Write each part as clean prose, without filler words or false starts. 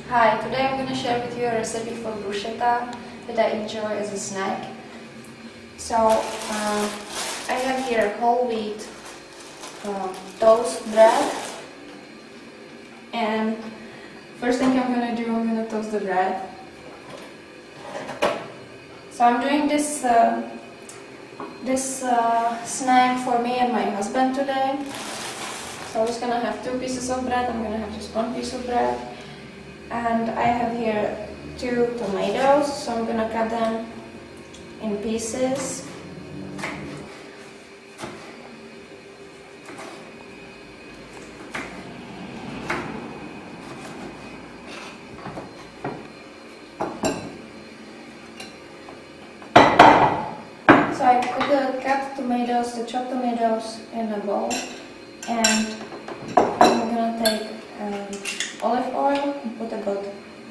Hi, today I'm going to share with you a recipe for bruschetta that I enjoy as a snack. So, I have here whole wheat toast bread, and first thing I'm going to do, I'm going to toast the bread. So I'm doing this snack for me and my husband today. So I'm just going to have 2 pieces of bread, I'm going to have just 1 piece of bread. And I have here 2 tomatoes, so I'm going to cut them in pieces. So I put the cut tomatoes, the chopped tomatoes in a bowl, and I'm going to take olive oil and put about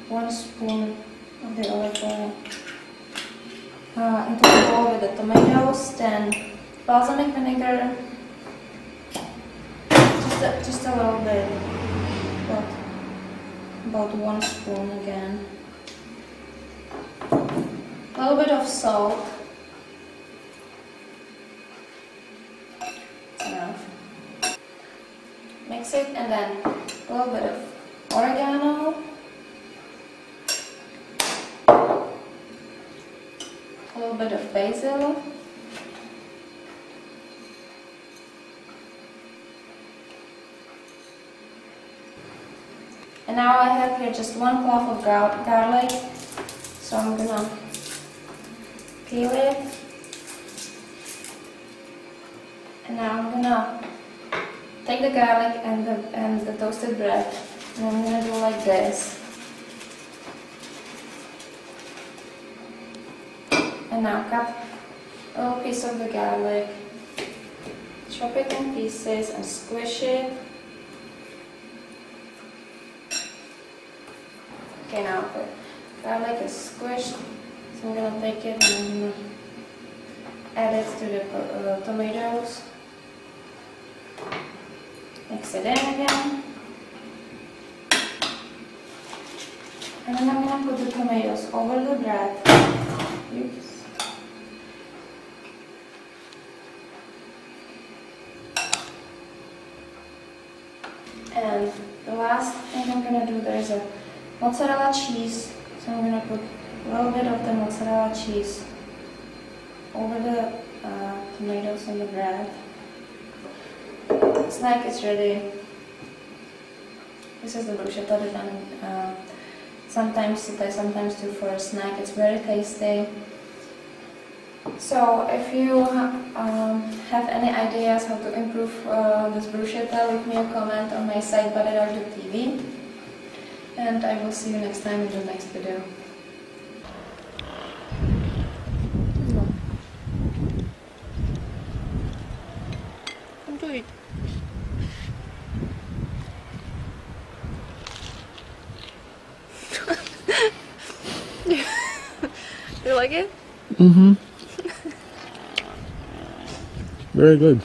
1 spoon of the olive oil into the bowl with the tomatoes, then balsamic vinegar, just a little bit, about 1 spoon again, a little bit of salt, enough. Mix it, and then a little bit of oregano, a little bit of basil, and now I have here just 1 clove of garlic, so I'm gonna peel it, and now I'm gonna take the garlic and the toasted bread, and I'm going to do like this. And now cut a little piece of the garlic, chop it in pieces and squish it. Okay, now the garlic is squished, so I'm going to take it and I'm going to add it to the tomatoes. Mix it in again, and then I'm going to put the tomatoes over the bread. Oops. And the last thing I'm going to do, there is a mozzarella cheese, so I'm going to put a little bit of the mozzarella cheese over the tomatoes and the bread. The snack is ready. This is the bruschetta that I sometimes do for a snack. It's very tasty. So if you have any ideas how to improve this bruschetta, leave me a comment on my site TV, and I will see you next time in the next video. Do it. You like it? Mm-hmm. Very good.